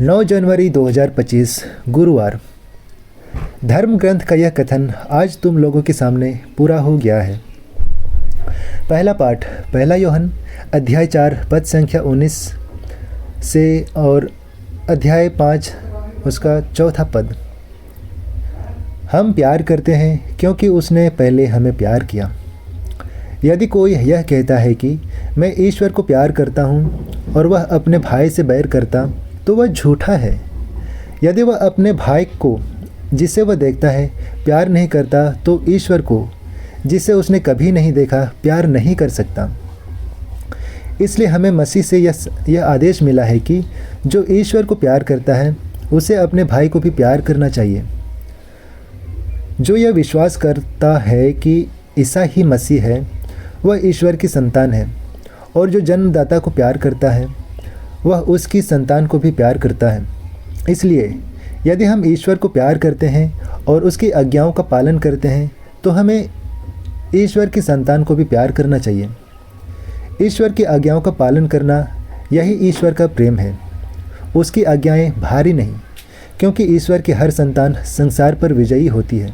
9 जनवरी 2025 गुरुवार। धर्म ग्रंथ का यह कथन आज तुम लोगों के सामने पूरा हो गया है। पहला पाठ 1 यूहन्ना अध्याय 4 पद संख्या 19 से और अध्याय 5 उसका चौथा पद। हम प्यार करते हैं क्योंकि उसने पहले हमें प्यार किया। यदि कोई यह कहता है कि मैं ईश्वर को प्यार करता हूँ और वह अपने भाई से बैर करता तो वह झूठा है। यदि वह अपने भाई को जिसे वह देखता है प्यार नहीं करता तो ईश्वर को जिसे उसने कभी नहीं देखा प्यार नहीं कर सकता। इसलिए हमें मसीह से यह आदेश मिला है कि जो ईश्वर को प्यार करता है उसे अपने भाई को भी प्यार करना चाहिए। जो यह विश्वास करता है कि ईसा ही मसीह है वह ईश्वर की संतान है, और जो जन्मदाता को प्यार करता है वह उसकी संतान को भी प्यार करता है। इसलिए यदि हम ईश्वर को प्यार करते हैं और उसकी आज्ञाओं का पालन करते हैं तो हमें ईश्वर की संतान को भी प्यार करना चाहिए। ईश्वर की आज्ञाओं का पालन करना यही ईश्वर का प्रेम है। उसकी आज्ञाएं भारी नहीं, क्योंकि ईश्वर की हर संतान संसार पर विजयी होती है।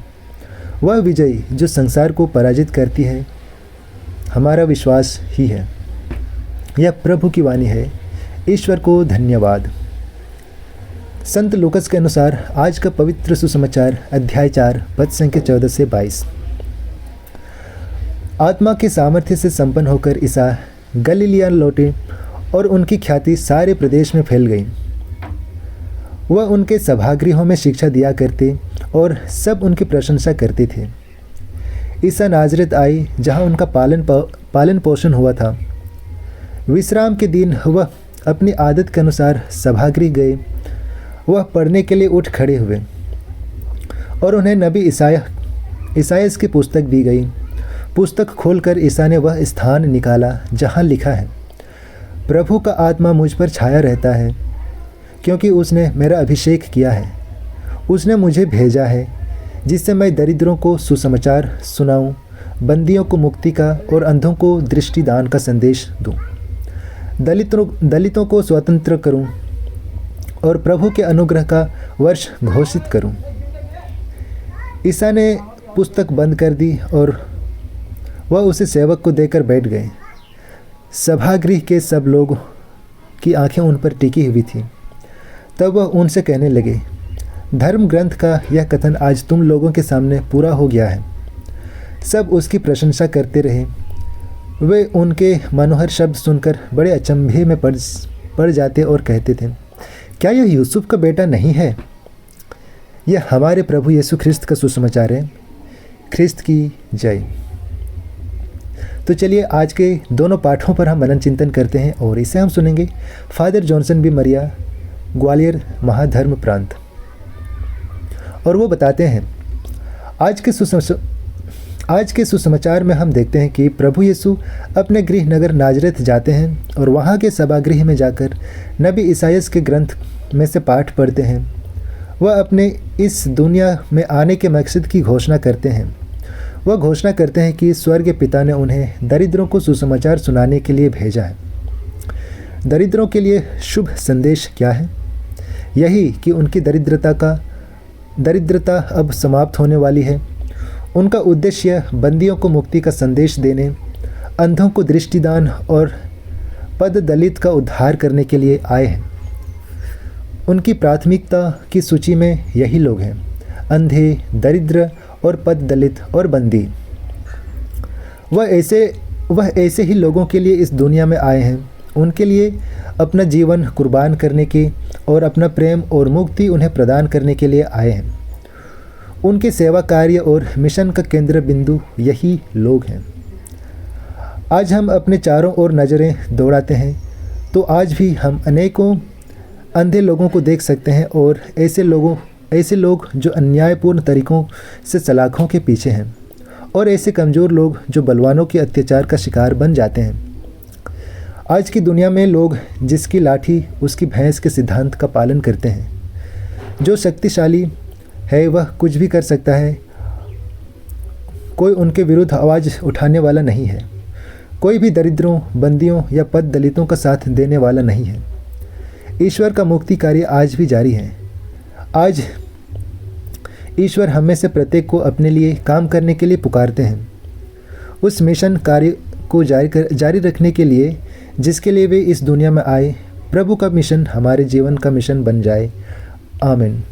वह विजयी जो संसार को पराजित करती है हमारा विश्वास ही है। यह प्रभु की वाणी है। ईश्वर को धन्यवाद। संत लूकस के अनुसार आज का पवित्र सुसमाचार अध्याय 4 पद संख्या 14 से 22। आत्मा के सामर्थ्य से संपन्न होकर ईसा गलीलिया लौटे और उनकी ख्याति सारे प्रदेश में फैल गई। वह उनके सभागृहों में शिक्षा दिया करते और सब उनकी प्रशंसा करते थे। ईसा नाजरेत आई जहाँ उनका पालन पोषण हुआ था। विश्राम के दिन वह अपनी आदत के अनुसार सभागृह गए। वह पढ़ने के लिए उठ खड़े हुए और उन्हें नबी ईसायास की पुस्तक दी गई। पुस्तक खोलकर ईसा ने वह स्थान निकाला जहाँ लिखा है, प्रभु का आत्मा मुझ पर छाया रहता है, क्योंकि उसने मेरा अभिषेक किया है। उसने मुझे भेजा है जिससे मैं दरिद्रों को सुसमाचार सुनाऊं, बंदियों को मुक्ति का और अंधों को दृष्टिदान का संदेश दूं, दलितों को स्वतंत्र करूं और प्रभु के अनुग्रह का वर्ष घोषित करूं। ईसा ने पुस्तक बंद कर दी और वह उसे सेवक को देकर बैठ गए। सभागृह के सब लोगों की आंखें उन पर टिकी हुई थी। तब वह उनसे कहने लगे, धर्म ग्रंथ का यह कथन आज तुम लोगों के सामने पूरा हो गया है। सब उसकी प्रशंसा करते रहे। वे उनके मनोहर शब्द सुनकर बड़े अचंभे में पड़ जाते और कहते थे, क्या यह यूसुफ का बेटा नहीं है? यह हमारे प्रभु यीशु ख्रिस्त का सुसमाचार है। ख्रिस्त की जय। तो चलिए आज के दोनों पाठों पर हम मनन चिंतन करते हैं और इसे हम सुनेंगे फादर जॉनसन बी मरिया, ग्वालियर महाधर्म प्रांत। और वो बताते हैं, आज के सुसमाचार में हम देखते हैं कि प्रभु यीशु अपने गृह नगर नाजरेत जाते हैं और वहाँ के सभागृह में जाकर नबी ईसायास के ग्रंथ में से पाठ पढ़ते हैं। वह अपने इस दुनिया में आने के मकसद की घोषणा करते हैं। वह घोषणा करते हैं कि स्वर्ग पिता ने उन्हें दरिद्रों को सुसमाचार सुनाने के लिए भेजा है। दरिद्रों के लिए शुभ संदेश क्या है? यही कि उनकी दरिद्रता अब समाप्त होने वाली है। उनका उद्देश्य बंदियों को मुक्ति का संदेश देने, अंधों को दृष्टिदान और पद दलित का उद्धार करने के लिए आए हैं। उनकी प्राथमिकता की सूची में यही लोग हैं, अंधे, दरिद्र और पद दलित और बंदी। वह ऐसे ही लोगों के लिए इस दुनिया में आए हैं। उनके लिए अपना जीवन कुर्बान करने के और अपना प्रेम और मुक्ति उन्हें प्रदान करने के लिए आए हैं। उनके सेवा कार्य और मिशन का केंद्र बिंदु यही लोग हैं। आज हम अपने चारों ओर नज़रें दौड़ाते हैं तो आज भी हम अनेकों अंधे लोगों को देख सकते हैं और ऐसे लोग जो अन्यायपूर्ण तरीक़ों से सलाखों के पीछे हैं, और ऐसे कमज़ोर लोग जो बलवानों के अत्याचार का शिकार बन जाते हैं। आज की दुनिया में लोग जिसकी लाठी उसकी भैंस के सिद्धांत का पालन करते हैं। जो शक्तिशाली है वह कुछ भी कर सकता है। कोई उनके विरुद्ध आवाज़ उठाने वाला नहीं है। कोई भी दरिद्रों, बंदियों या पद दलितों का साथ देने वाला नहीं है। ईश्वर का मुक्ति कार्य आज भी जारी है। आज ईश्वर हम में से प्रत्येक को अपने लिए काम करने के लिए पुकारते हैं, उस मिशन कार्य को जारी रखने के लिए जिसके लिए वे इस दुनिया में आए। प्रभु का मिशन हमारे जीवन का मिशन बन जाए। आमीन।